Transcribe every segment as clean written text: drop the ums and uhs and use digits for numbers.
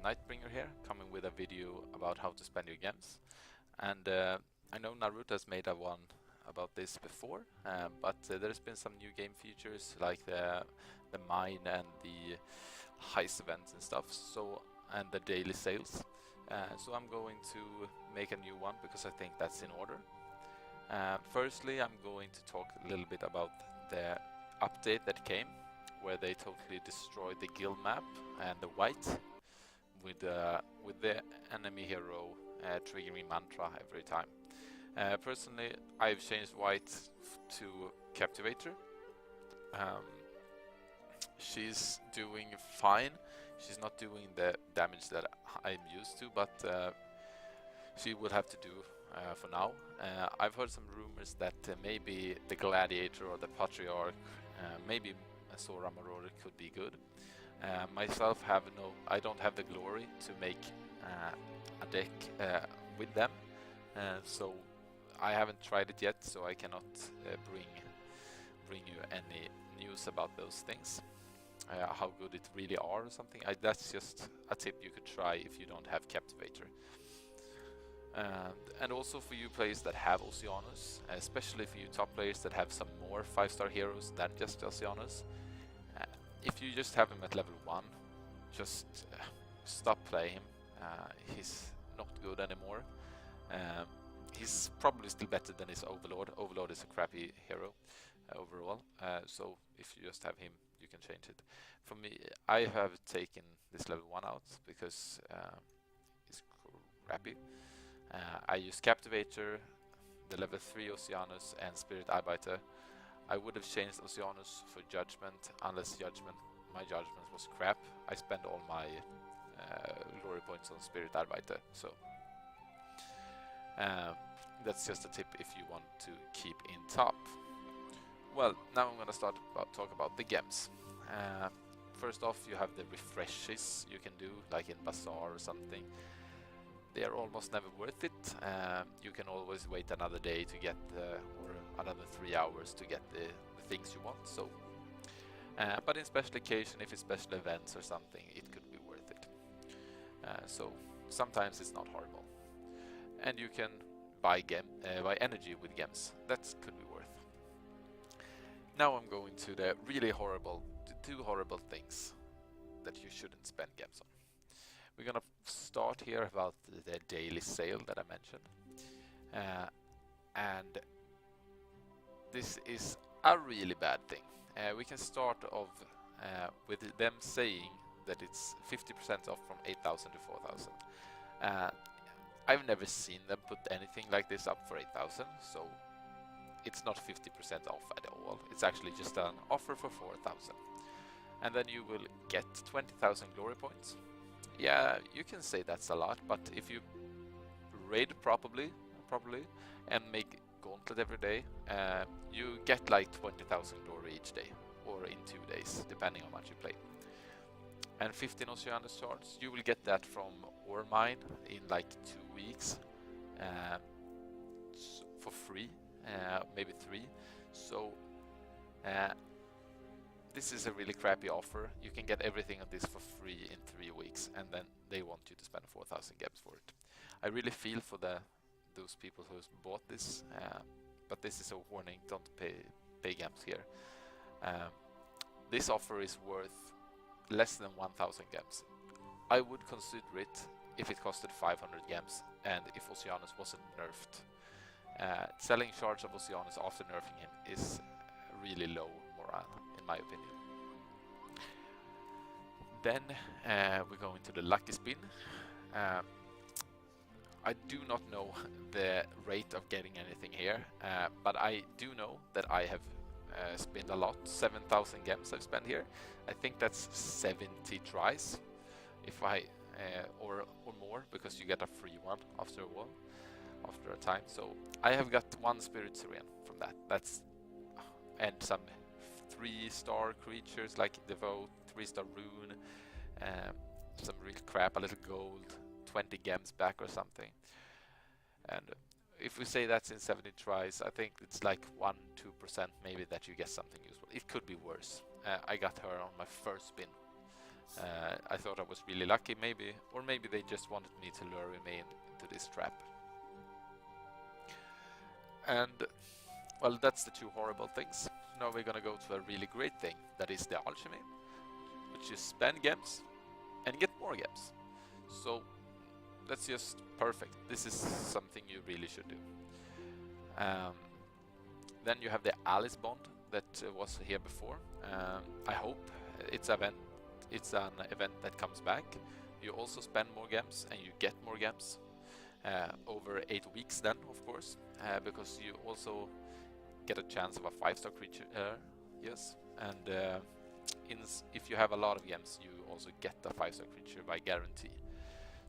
Nightbringer here, coming with a video about how to spend your gems. And I know Naruto has made a one about this before, but there's been some new game features like the mine and the heist events and stuff, so and the daily sales. So I'm going to make a new one because I think that's in order. Firstly, I'm going to talk a little bit about the update that came, where they totally destroyed the guild map and the white with the enemy hero triggering mantra every time. Personally, I've changed white to Captivator. She's doing fine. She's not doing the damage that I'm used to, but she will have to do for now. I've heard some rumors that maybe the Gladiator or the Patriarch, maybe Sora Marauder could be good. Myself, I don't have the glory to make a deck with them, so I haven't tried it yet, so I cannot bring you any news about those things. How good it really are or something. That's just a tip you could try if you don't have Captivator. And also for you players that have Oceanus, especially for you top players that have some more 5-star heroes than just Oceanus, if you just have him at level 1, just stop playing him. He's not good anymore. He's probably still better than his Overlord. Overlord is a crappy hero overall, so if you just have him, you can change it. For me, I have taken this level 1 out because he's crappy. I use Captivator, the level 3 Oceanus, and Spirit Arbiter. I would have changed Oceanus for Judgment, unless my Judgment was crap. I spent all my glory points on Spirit Arbiter, so that's just a tip if you want to keep in top. Well, now I'm gonna talk about the gems. First off, you have the refreshes you can do, like in Bazaar or something. They are almost never worth it. You can always wait another day to get or another 3 hours to get the things you want. So, but in special occasion, if it's special events or something, it could be worth it. So sometimes it's not horrible, and you can buy energy with gems. That could be worth. Now I'm going to the really horrible, two horrible things that you shouldn't spend gems on. We're gonna start here about the daily sale that I mentioned, and this is a really bad thing. We can start off with them saying that it's 50% off from 8,000 to 4,000. I've never seen them put anything like this up for 8,000, so it's not 50% off at all. It's actually just an offer for 4,000. And then you will get 20,000 glory points. Yeah, you can say that's a lot, but if you raid properly and make Gauntlet every day, you get like 20,000 glory each day, or in 2 days, depending on how much you play. And 15 Oceanus Shards, you will get that from Ore Mine in like 2 weeks for free, maybe 3. So this is a really crappy offer. You can get everything of this for free in 3 weeks, and then they want you to spend 4,000 gems for it. I really feel for those people who bought this, but this is a warning: don't pay gems here. This offer is worth less than 1,000 gems. I would consider it if it costed 500 gems and if Oceanus wasn't nerfed. Selling Shards of Oceanus after nerfing him is really low morale, in my opinion. Then we go into the lucky spin. I do not know the rate of getting anything here, but I do know that I have spent a lot. 7,000 gems I've spent here. I think that's 70 tries, if I or more, because you get a free one after a time. So I have got 1 Spirit Syrian from that. That's and some 3-star creatures like Devote, 3-star Rune, some real crap, a little gold, 20 gems back or something. And if we say that's in 70 tries, I think it's like 1-2% maybe that you get something useful. It could be worse. I got her on my first spin, I thought I was really lucky, maybe, or maybe they just wanted me to lure me into this trap. And well, that's the two horrible things. Now we're gonna go to a really great thing, that is the alchemy, which is spend gems and get more gems. So that's just perfect. This is something you really should do. Then you have the Alice bond that was here before. I hope it's an event that comes back. You also spend more gems and you get more gems over 8 weeks then, of course, because you also get a chance of a 5-star creature. Yes, and if you have a lot of gems, you also get a 5-star creature by guarantee.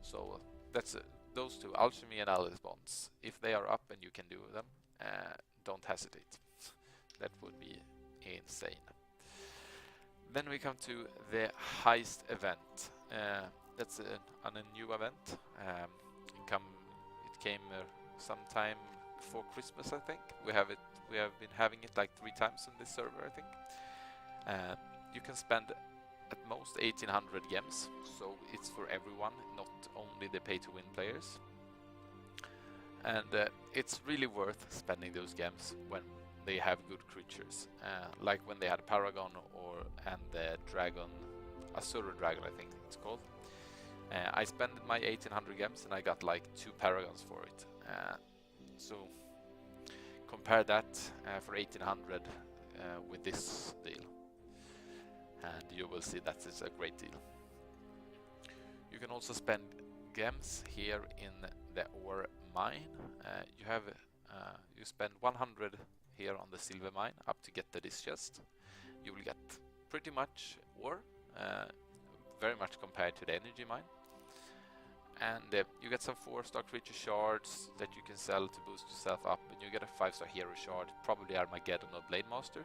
So that's those two, alchemy and Alice bonds. If they are up and you can do them, don't hesitate. That would be insane. Then we come to the heist event. That's a new event. It came sometime before Christmas, I think. We have been having it like 3 times on this server, I think. You can spend at most 1800 gems, so it's for everyone, not only the pay-to-win players. And it's really worth spending those gems when they have good creatures, like when they had Paragon and the dragon, Azure Dragon, I think it's called. I spent my 1800 gems and I got like 2 Paragons for it. So compare that for 1800 with this deal, and you will see that it's a great deal. You can also spend gems here in the ore mine. You spend 100 here on the silver mine up to get this chest. You will get pretty much ore, very much compared to the energy mine. And you get some 4-star creature shards that you can sell to boost yourself up, and you get a 5-star hero shard, probably Armageddon or Blade Master,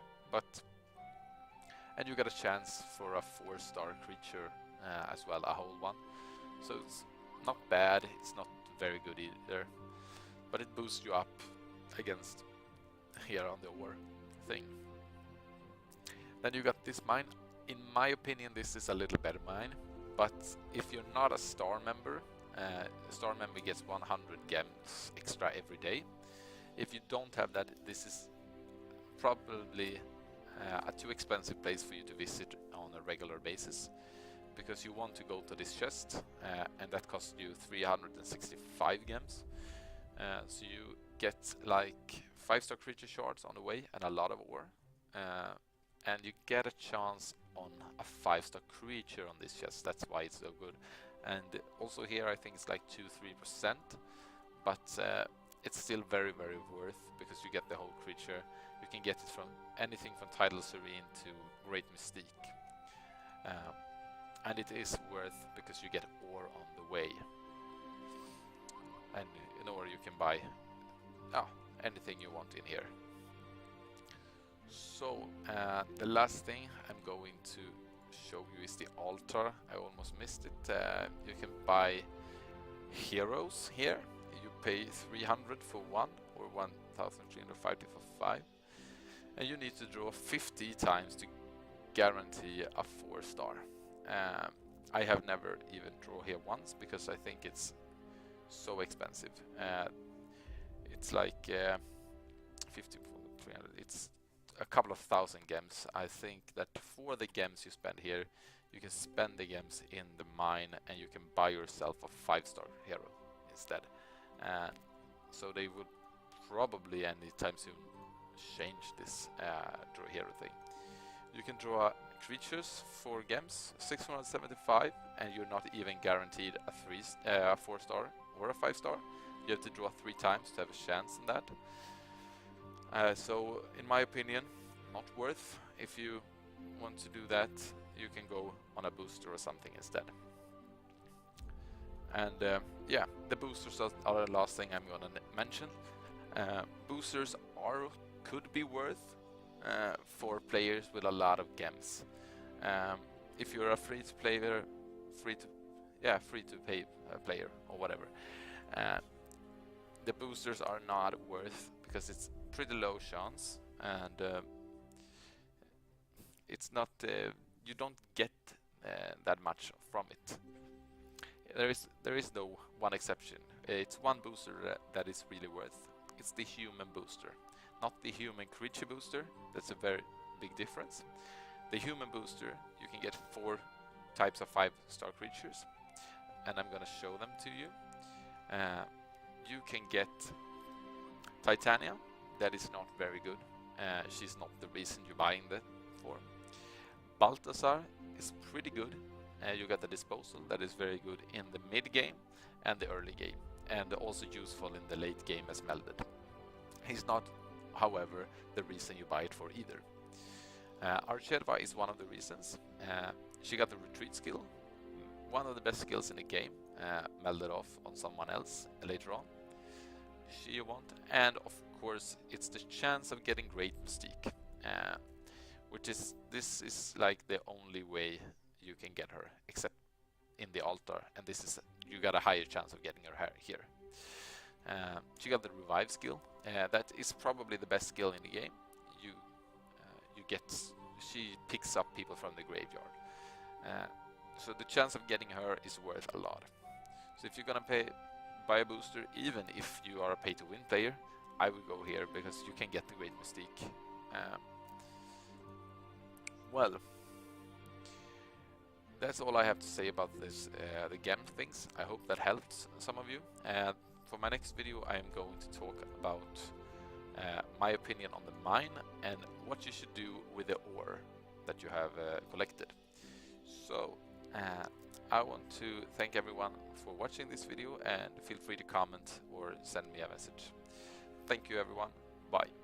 and you get a chance for a 4-star creature as well, a whole one. So it's not bad, it's not very good either, but it boosts you up against here on the ore thing. Then you got this mine. In my opinion, this is a little better mine, but if you're not a star member gets 100 gems extra every day. If you don't have that, this is probably a too expensive place for you to visit on a regular basis, because you want to go to this chest, and that costs you 365 gems. So you get like 5-star creature shards on the way and a lot of ore, and you get a chance on a 5-star creature on this chest. That's why it's so good. And also here I think it's like 2-3%, but it's still very, very worth, because you get the whole creature. You can get it from anything from Tidal Serene to Great Mystique, and it is worth because you get ore on the way, and in ore you can buy anything you want in here. So the last thing I'm going to show you is the altar. I almost missed it. You can buy heroes here. You pay 300 for 1 or 1,350 for 5, and you need to draw 50 times to guarantee a 4-star. I have never even drawn here once because I think it's so expensive. It's like 50 for 300. It's a couple of thousand gems. I think that for the gems you spend here, you can spend the gems in the mine and you can buy yourself a 5-star hero instead. So they would probably anytime soon change this draw hero thing. You can draw creatures for gems, 675, and you're not even guaranteed a 4-star or a 5-star. You have to draw 3 times to have a chance in that. So in my opinion, not worth. If you want to do that, you can go on a booster or something instead. And yeah, the boosters are the last thing I'm gonna mention. Boosters could be worth for players with a lot of gems. If you're a free to pay player or whatever, the boosters are not worth because it's pretty low chance, and it's not you don't get that much from it. There is no one exception. It's one booster that is really worth. It's the human booster, not the human creature booster. That's a very big difference. The human booster, you can get 4 types of 5-star creatures, and I'm gonna show them to you. You can get Titania, that is not very good. She's not the reason you're buying that for. Balthazar is pretty good. You got the disposal, that is very good in the mid game and the early game, and also useful in the late game as melded. He's not, however, the reason you buy it for either. Archedva is one of the reasons. She got the retreat skill, one of the best skills in the game, melded off on someone else later on. She want, and of course it's the chance of getting Great Mystique, this is like the only way you can get her, except in the altar, and this is, you got a higher chance of getting her here. She got the revive skill, that is probably the best skill in the game. She picks up people from the graveyard, so the chance of getting her is worth a lot. So if you're gonna buy a booster, even if you are a pay-to-win player, I would go here because you can get the Great Mystique. Well, that's all I have to say about this, the gem things. I hope that helped some of you. And for my next video, I am going to talk about my opinion on the mine and what you should do with the ore that you have collected. So I want to thank everyone for watching this video, and feel free to comment or send me a message. Thank you everyone. Bye.